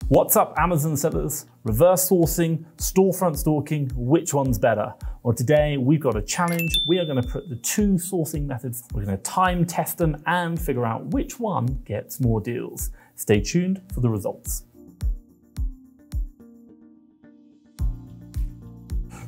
What's up, Amazon sellers? Reverse sourcing, storefront stalking, which one's better? Well, today we've got a challenge. We are going to put the two sourcing methods, we're going to time test them and figure out which one gets more deals. Stay tuned for the results.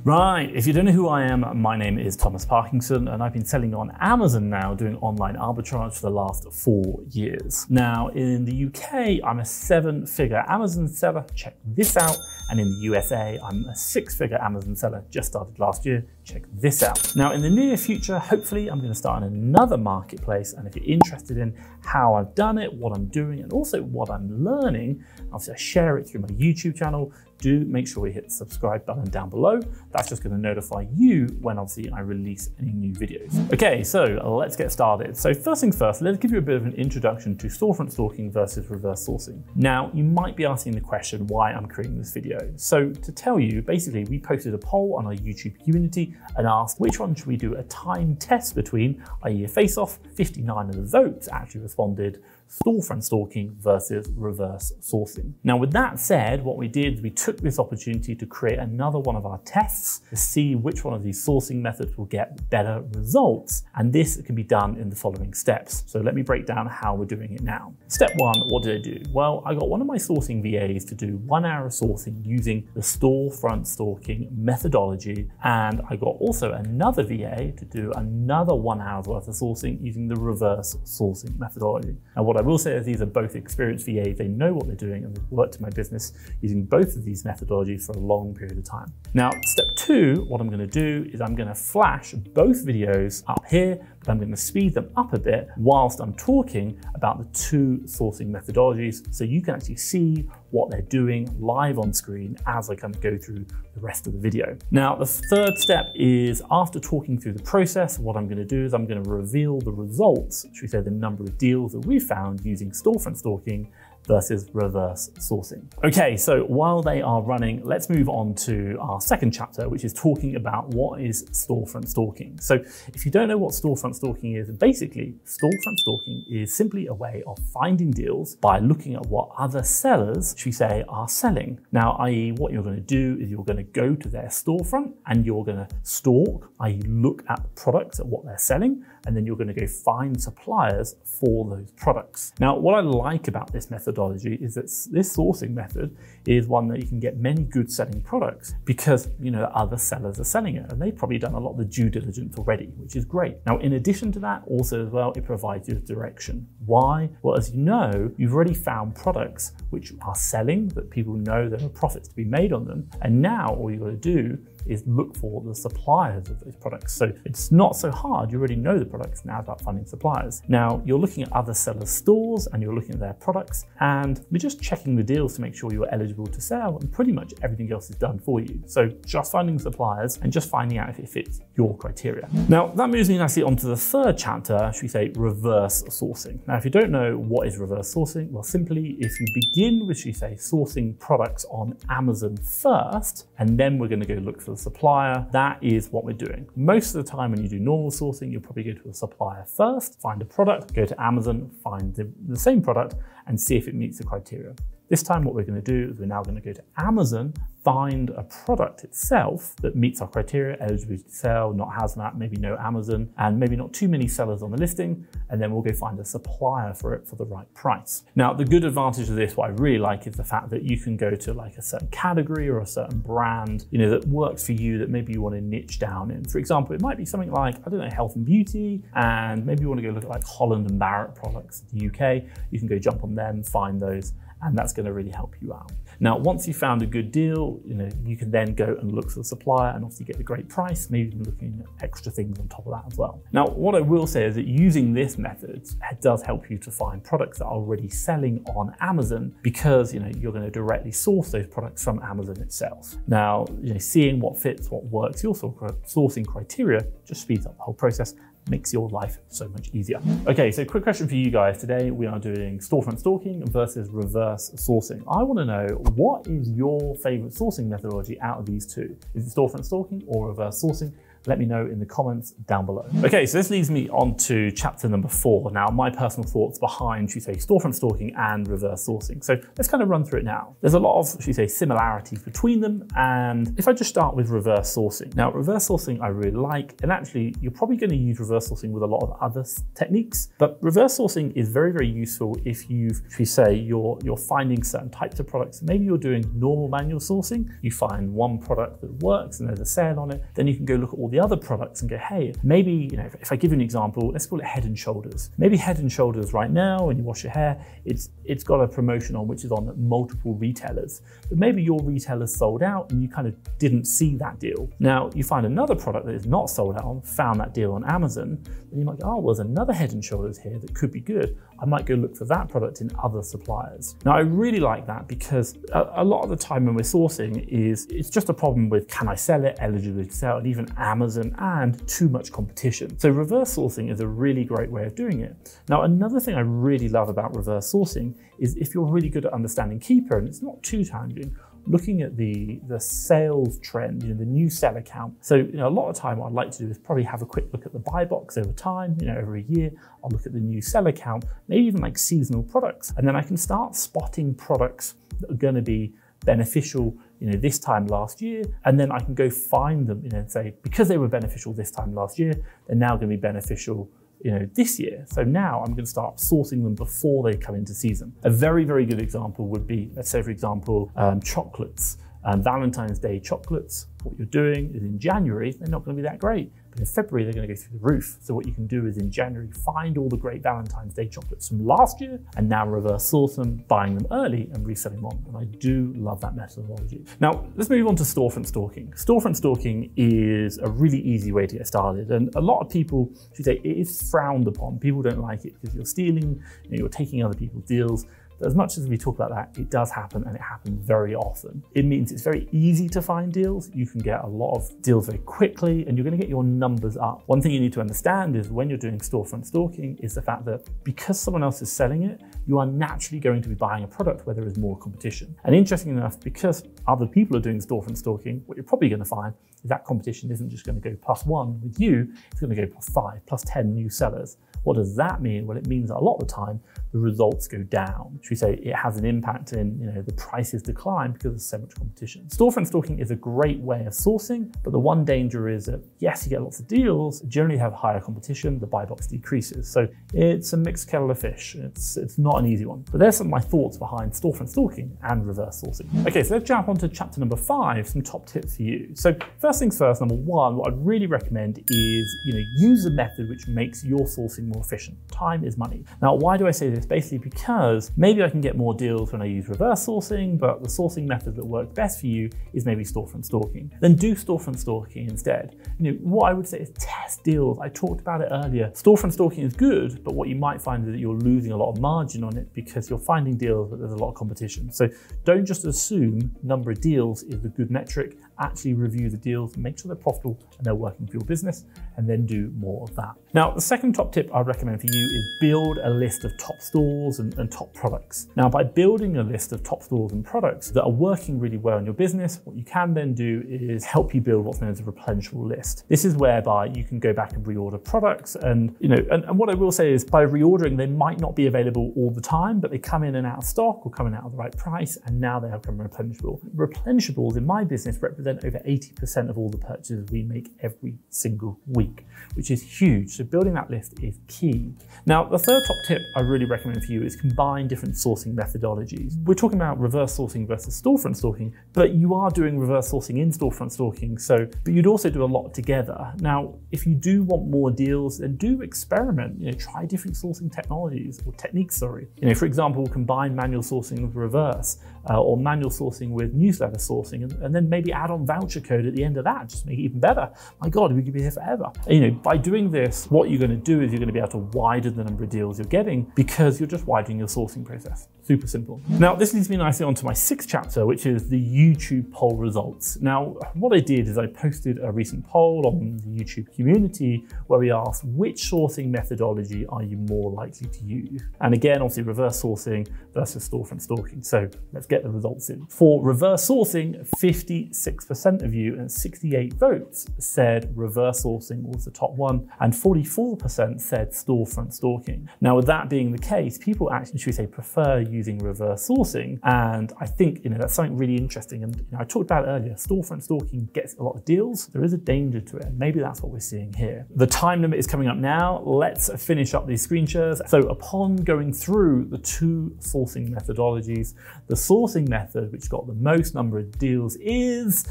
Right, if you don't know who I am, my name is Thomas Parkinson and I've been selling on Amazon now, doing online arbitrage for the last 4 years. Now in the UK, I'm a 7-figure Amazon seller, check this out. And in the USA, I'm a 6-figure Amazon seller, just started last year, check this out. Now in the near future, hopefully I'm gonna start on another marketplace, and if you're interested in how I've done it, what I'm doing, and also what I'm learning, obviously I share it through my YouTube channel. Do make sure you hit the subscribe button down below. That's just gonna notify you when obviously I release any new videos. Okay, so let's get started. So first things first, let's give you a bit of an introduction to storefront stalking versus reverse sourcing. Now, you might be asking the question why I'm creating this video. So to tell you, basically we posted a poll on our YouTube community and asked which one should we do a time test between, i.e. a face-off. 59 of the votes actually responded storefront stalking versus reverse sourcing. Now with that said, what we did, we took this opportunity to create another one of our tests to see which one of these sourcing methods will get better results. And this can be done in the following steps. So let me break down how we're doing it now. Step one, what did I do? Well, I got one of my sourcing VAs to do 1 hour of sourcing using the storefront stalking methodology. And I got also another VA to do another 1 hour's worth of sourcing using the reverse sourcing methodology. Now what I will say is these are both experienced VAs. They know what they're doing and they've worked in my business using both of these methodologies for a long period of time. Now, step two, what I'm gonna do is I'm gonna flash both videos up here, but I'm gonna speed them up a bit whilst I'm talking about the two sourcing methodologies so you can actually see what they're doing live on screen as I kind of go through the rest of the video. Now, the third step is after talking through the process, what I'm gonna do is I'm gonna reveal the results, should we say the number of deals that we found using storefront stalking versus reverse sourcing. Okay, so while they are running, let's move on to our second chapter, which is talking about what is storefront stalking. So if you don't know what storefront stalking is, basically storefront stalking is simply a way of finding deals by looking at what other sellers, should we say, are selling. Now, i.e. what you're gonna do is you're gonna go to their storefront and you're gonna stalk, i.e. look at the products, at what they're selling, and then you're gonna go find suppliers for those products. Now, what I like about this methodology is that this sourcing method is one that you can get many good selling products because other sellers are selling it and they've probably done a lot of the due diligence already, which is great. Now, in addition to that, also as well, it provides you with direction. Why? Well, as you know, you've already found products which are selling, that people know there are profits to be made on them. And now all you've got to do is look for the suppliers of those products. So it's not so hard. You already know the products. Now it's about finding suppliers. Now you're looking at other sellers' stores and you're looking at their products and you're just checking the deals to make sure you're eligible to sell, and pretty much everything else is done for you. So just finding suppliers and just finding out if it fits your criteria. Now that moves me nicely onto the third chapter, should we say reverse sourcing. Now if you don't know what is reverse sourcing, well simply if you begin with, should we say, sourcing products on Amazon first, and then we're going to go look for the supplier, that is what we're doing. Most of the time when you do normal sourcing, you'll probably go to a supplier first, find a product, go to Amazon, find the same product and see if it meets the criteria. This time what we're going to do is we're now going to go to Amazon, find a product itself that meets our criteria, eligible to sell, not hazmat, maybe no Amazon, and maybe not too many sellers on the listing, and then we'll go find a supplier for it for the right price. Now, the good advantage of this, what I really like, is the fact that you can go to like a certain category or a certain brand, that works for you, that maybe you want to niche down in. For example, it might be something like, I don't know, health and beauty, and maybe you want to go look at like Holland and Barrett products in the UK. You can go jump on them, find those, and that's going to really help you out. Now, once you've found a good deal, you can then go and look for the supplier and obviously get the great price, maybe even looking at extra things on top of that as well. Now, what I will say is that using this method does help you to find products that are already selling on Amazon because you're going to directly source those products from Amazon itself. Now, seeing what fits, what works, your sourcing criteria just speeds up the whole process, makes your life so much easier. Okay, so quick question for you guys. Today we are doing storefront stalking versus reverse sourcing. I want to know, what is your favorite sourcing methodology out of these two? Is it storefront stalking or reverse sourcing? let me know in the comments down below. Okay, so this leads me on to chapter number 4. Now, my personal thoughts behind, should we say, storefront stalking and reverse sourcing. So let's kind of run through it now. There's a lot of, should we say, similarities between them. And if I just start with reverse sourcing. Now, reverse sourcing I really like, and actually you're probably going to use reverse sourcing with a lot of other techniques, but reverse sourcing is very, very useful if you've, should we say, you're finding certain types of products. Maybe you're doing normal manual sourcing, you find one product that works and there's a sale on it, then you can go look at all the other products and go, hey, maybe, you know, if I give you an example, let's call it Head and Shoulders. Maybe Head and Shoulders right now, when you wash your hair, it's got a promotion on which is on multiple retailers, but maybe your retailer's sold out and you kind of didn't see that deal. Now you find another product that is not sold out on, found that deal on Amazon, then you might go, oh, well, there's another Head and Shoulders here that could be good. I might go look for that product in other suppliers. Now I really like that because a lot of the time when we're sourcing it's just a problem with, can I sell it, eligibility to sell, and even Amazon, and too much competition. So reverse sourcing is a really great way of doing it. Now another thing I really love about reverse sourcing is if you're really good at understanding Keeper, and it's not too challenging, looking at the sales trend, you know, the new seller count. So, you know, a lot of time what I'd like to do is probably have a quick look at the buy box over time, you know, over a year. I'll look at the new seller count, maybe even like seasonal products. And then I can start spotting products that are going to be beneficial, you know, this time last year. And then I can go find them, you know, and say, because they were beneficial this time last year, they're now going to be beneficial, you know, this year. So now I'm going to start sourcing them before they come into season. A very, very good example would be, let's say, for example, chocolates, Valentine's Day chocolates. What you're doing is in January, they're not going to be that great. But in February, they're going to go through the roof. So what you can do is in January, find all the great Valentine's Day chocolates from last year and now reverse source them, buying them early and reselling them on. And I do love that methodology. Now, let's move on to storefront stalking. Storefront stalking is a really easy way to get started. And a lot of people, should say, it is frowned upon. People don't like it because you're stealing, you know, you're taking other people's deals. But as much as we talk about that, it does happen, and it happens very often. It means it's very easy to find deals. You can get a lot of deals very quickly, and you're going to get your numbers up. One thing you need to understand is when you're doing storefront stalking is the fact that because someone else is selling it, you are naturally going to be buying a product where there is more competition. And interestingly enough, because other people are doing storefront stalking, what you're probably going to find is that competition isn't just going to go +1 with you, it's going to go +5, +10 new sellers. What does that mean? Well, it means that a lot of the time the results go down. Should we say it has an impact in, you know, the prices decline because there's so much competition. Storefront stalking is a great way of sourcing, but the one danger is that yes, you get lots of deals, generally have higher competition, the buy box decreases. So it's a mixed kettle of fish. It's not an easy one. But there's some of my thoughts behind storefront stalking and reverse sourcing. Okay, so let's jump on to chapter number 5, some top tips for you. So first things first, number 1, what I'd really recommend is, you know, use a method which makes your sourcing more efficient. Time is money. Now, why do I say this? Basically because maybe I can get more deals when I use reverse sourcing, but the sourcing method that works best for you is maybe storefront stalking. Then do storefront stalking instead. You know, what I would say is test deals. I talked about it earlier. Storefront stalking is good, but what you might find is that you're losing a lot of margin on it because you're finding deals, but there's a lot of competition. So don't just assume number of deals is the good metric. Actually review the deals, make sure they're profitable and they're working for your business, and then do more of that. Now, the second top tip I'd recommend for you is build a list of top stores and top products. Now, by building a list of top stores and products that are working really well in your business, what you can then do is help you build what's known as a replenishable list. This is whereby you can go back and reorder products, and you know, and what I will say is by reordering, they might not be available all the time, but they come in and out of stock or coming out at the right price, and now they have become replenishable. Replenishables in my business represent over 80% of all the purchases we make every single week, which is huge. So building that list is key. Now, the third top tip I really recommend for you is combine different sourcing methodologies. We're talking about reverse sourcing versus storefront stalking, but you are doing reverse sourcing in storefront stalking, but you'd also do a lot together. Now, if you do want more deals, then do experiment, you know, try different sourcing technologies or techniques, sorry. You know, for example, combine manual sourcing with reverse or manual sourcing with newsletter sourcing, and then maybe add on voucher code at the end of that, just make it even better. My God, we could be here forever. And, you know, by doing this, what you're going to do is you're going to be able to widen the number of deals you're getting because you're just widening your sourcing process. Super simple. Now, this leads me nicely onto my 6th chapter, which is the YouTube poll results. Now, what I did is I posted a recent poll on the YouTube community where we asked which sourcing methodology are you more likely to use? And again, obviously reverse sourcing versus storefront stalking. So let's get the results in. For reverse sourcing, 56% of you and 68 votes said reverse sourcing was the top one, and 44% said storefront stalking. Now, with that being the case, people actually, should we say, prefer using reverse sourcing. And I think, that's something really interesting. And I talked about it earlier, storefront stalking gets a lot of deals. There is a danger to it. And maybe that's what we're seeing here. The time limit is coming up now. Let's finish up these screen shares. So upon going through the 2 sourcing methodologies, the sourcing method, which got the most number of deals is...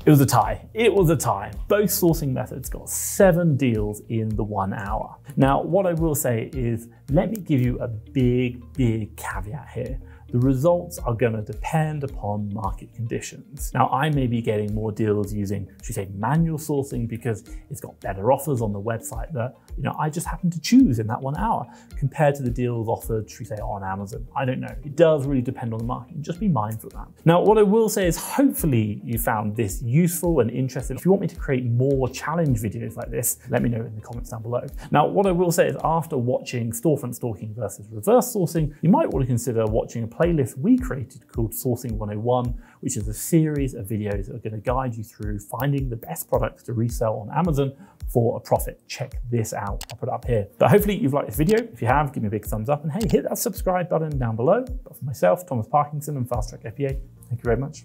It was a tie. It was a tie. Both sourcing methods got 7 deals in the 1 hour. Now, what I will say is, let me give you a big caveat here. The results are going to depend upon market conditions. Now, I may be getting more deals using, should we say, manual sourcing because it's got better offers on the website that, I just happen to choose in that 1 hour compared to the deals offered, should we say, on Amazon. I don't know. It does really depend on the market. Just be mindful of that. Now, what I will say is hopefully you found this useful and interesting. If you want me to create more challenge videos like this, let me know in the comments down below. Now, what I will say is after watching storefront stalking versus reverse sourcing, you might want to consider watching a playlist we created called Sourcing 101, which is a series of videos that are going to guide you through finding the best products to resell on Amazon for a profit. Check this out. I'll put it up here. But hopefully you've liked this video. If you have, give me a big thumbs up and hey, hit that subscribe button down below. But for myself, Thomas Parkinson and FastTrackFBA, thank you very much.